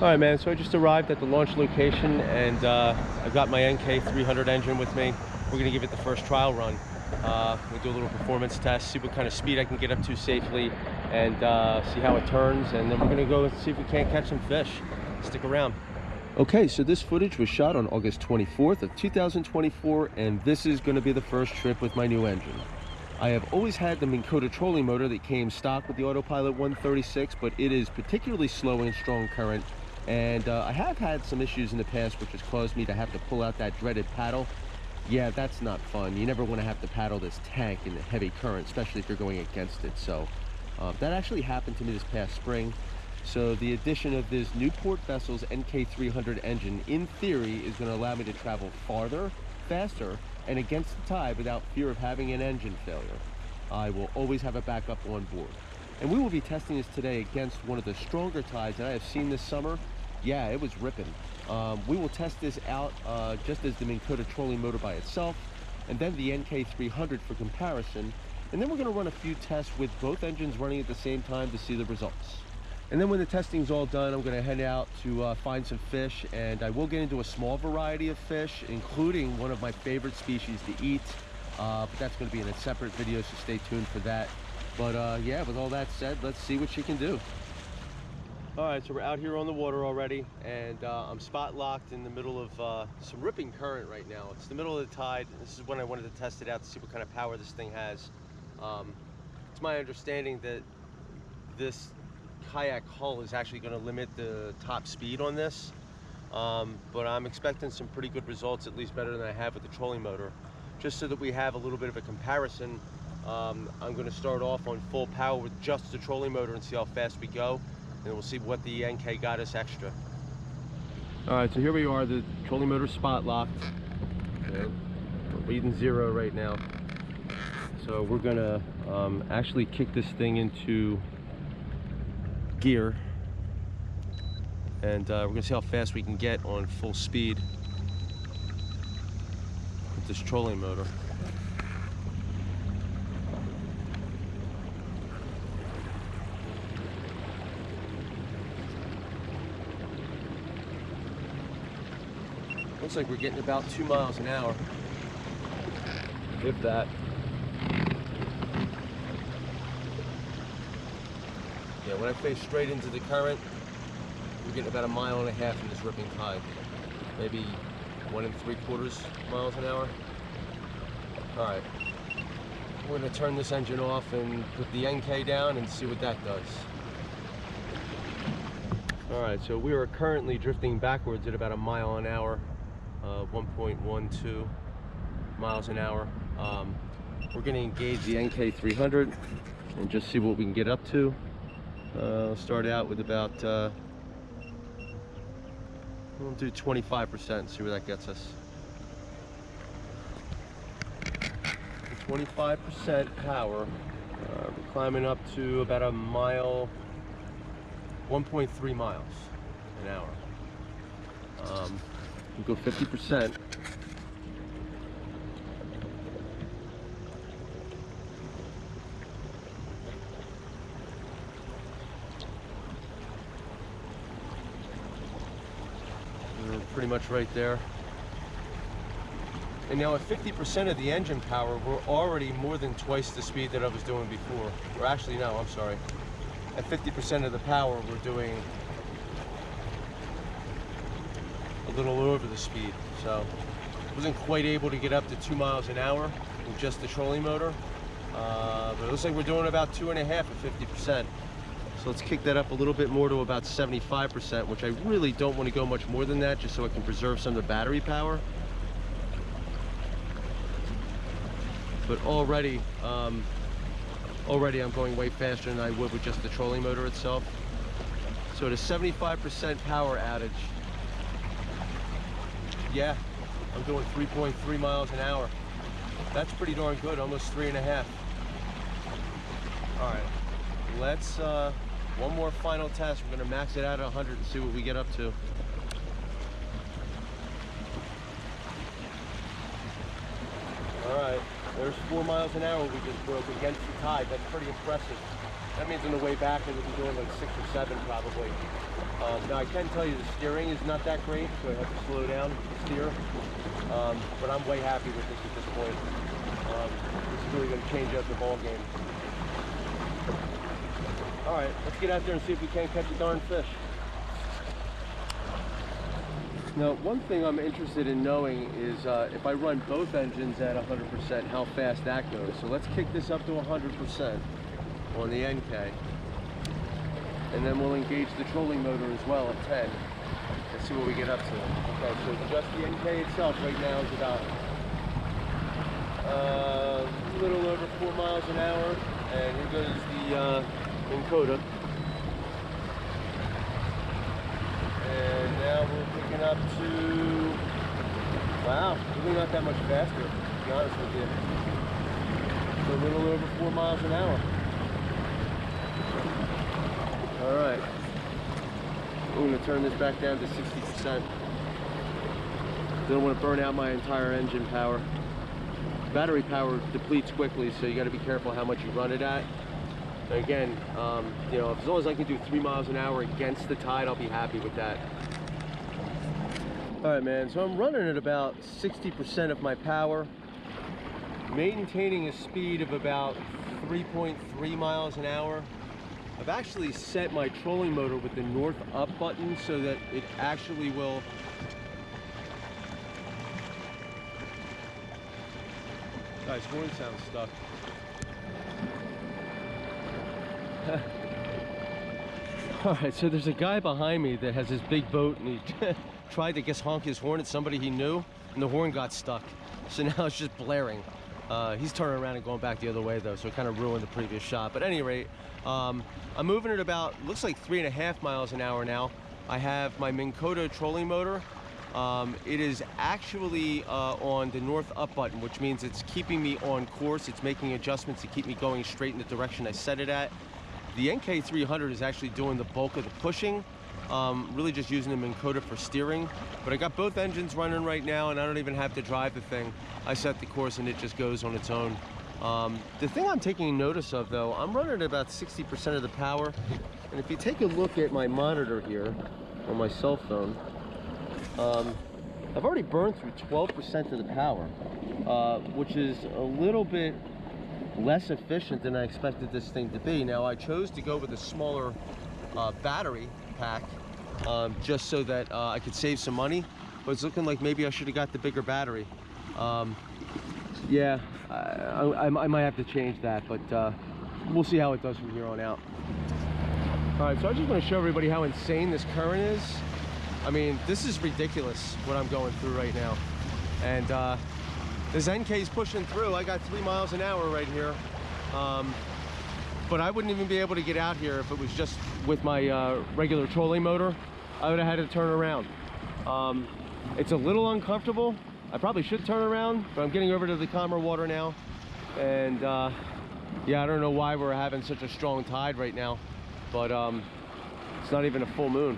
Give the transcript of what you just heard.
All right, man, so I just arrived at the launch location, and I've got my NK300 engine with me. We're gonna give it the first trial run. We'll do a little performance test, see what kind of speed I can get up to safely, and see how it turns, and then we're gonna go and see if we can't catch some fish. Stick around. Okay, so this footage was shot on August 24th of 2024, and this is gonna be the first trip with my new engine. I have always had the Minn Kota trolling motor that came stock with the Autopilot 136, but it is particularly slow in strong current. And I have had some issues in the past which has caused me to have to pull out that dreaded paddle. Yeah, that's not fun. You never want to have to paddle this tank in the heavy current, especially if you're going against it. So that actually happened to me this past spring. So the addition of this Newport Vessels NK300 engine, in theory, is going to allow me to travel farther, faster, and against the tide without fear of having an engine failure. I will always have a backup on board. And we will be testing this today against one of the stronger tides that I have seen this summer. Yeah, it was ripping. We will test this out just as the Minn Kota trolling motor by itself, and then the NK300 for comparison. And then we're going to run a few tests with both engines running at the same time to see the results. And then when the testing's all done, I'm going to head out to find some fish, and I will get into a small variety of fish, including one of my favorite species to eat. But that's going to be in a separate video, so stay tuned for that. But yeah, with all that said, let's see what she can do. All right, so we're out here on the water already, and I'm spot locked in the middle of some ripping current right now. It's the middle of the tide. This is when I wanted to test it out to see what kind of power this thing has. It's my understanding that this kayak hull is actually going to limit the top speed on this, but I'm expecting some pretty good results, at least better than I have with the trolling motor. Just so that we have a little bit of a comparison, I'm going to start off on full power with just the trolling motor and see how fast we go, and we'll see what the NK got us extra. All right, so here we are, the trolling motor spot locked. Okay. We're reading 0 right now. So we're gonna actually kick this thing into gear, and we're gonna see how fast we can get on full speed with this trolling motor. Looks like we're getting about 2 miles an hour, if that. Yeah, when I face straight into the current, we're getting about 1.5 miles in this ripping tide. Maybe 1 3/4 miles an hour. All right, we're gonna turn this engine off and put the NK down and see what that does. All right, so we are currently drifting backwards at about 1 mile an hour. 1.12 miles an hour. We're going to engage the NK300 and just see what we can get up to. I'll start out with about, we'll do 25%, see where that gets us. 25% power. We're climbing up to about 1 mile, 1.3 miles an hour. We'll go 50%. We're pretty much right there. And now at 50% of the engine power, we're already more than twice the speed that I was doing before. Or actually, no, I'm sorry. At 50% of the power, we're doing a little over the speed. So wasn't quite able to get up to 2 miles an hour with just the trolling motor, but it looks like we're doing about 2.5 at 50%. So let's kick that up a little bit more to about 75%, which I really don't want to go much more than that, just so I can preserve some of the battery power. But already I'm going way faster than I would with just the trolling motor itself. So at a 75% power outage, yeah, I'm doing 3.3 miles an hour. That's pretty darn good, almost 3.5. All right, let's, one more final test. We're gonna max it out at 100 and see what we get up to. All right, There's 4 miles an hour we just broke against the tide. That's pretty impressive. That means on the way back we would be doing like 6 or 7 probably. Now I can tell you the steering is not that great, so I have to slow down to steer. But I'm way happy with this at this point. This is really going to change up the ball game. All right, let's get out there and see if we can't catch a darn fish. Now, one thing I'm interested in knowing is if I run both engines at 100%, how fast that goes. So let's kick this up to 100% on the NK. And then we'll engage the trolling motor as well at 10. Let's see what we get up to. Okay, so just the NK itself right now is about a little over 4 miles an hour. And here goes the Minn Kota. And now we're picking up to, wow, really not that much faster, to be honest with you. So a little over 4 miles an hour. All right. I'm going to turn this back down to 60%. Don't want to burn out my entire engine power. Battery power depletes quickly, so you got to be careful how much you run it at. Again, you know, as long as I can do 3 miles an hour against the tide, I'll be happy with that. All right, man, so I'm running at about 60% of my power, maintaining a speed of about 3.3 miles an hour. I've actually set my trolling motor with the north up button so that it actually will guys, horn sounds stuck. All right, so there's a guy behind me that has this big boat, and he tried to, I guess, honk his horn at somebody he knew, and the horn got stuck. So now it's just blaring. He's turning around and going back the other way though, so it kind of ruined the previous shot. But at any rate, I'm moving at about, looks like 3.5 miles an hour now. I have my Minn Kota trolling motor. It is actually on the north up button, which means it's keeping me on course. It's making adjustments to keep me going straight in the direction I set it at. The NK300 is actually doing the bulk of the pushing. Really just using the Minn Kota for steering. But I got both engines running right now, and I don't even have to drive the thing. I set the course and it just goes on its own. The thing I'm taking notice of though, I'm running at about 60% of the power. And if you take a look at my monitor here on my cell phone, I've already burned through 12% of the power, which is a little bit less efficient than I expected this thing to be. Now I chose to go with a smaller battery pack just so that I could save some money, but it's looking like maybe I should have got the bigger battery. Yeah, I might have to change that, but we'll see how it does from here on out. All right, so I just want to show everybody how insane this current is. I mean, this is ridiculous what I'm going through right now. And this NK's pushing through. I got 3 miles an hour right here. But I wouldn't even be able to get out here if it was just with my regular trolling motor. I would have had to turn around. It's a little uncomfortable. I probably should turn around, but I'm getting over to the calmer water now. And yeah, I don't know why we're having such a strong tide right now, but it's not even a full moon.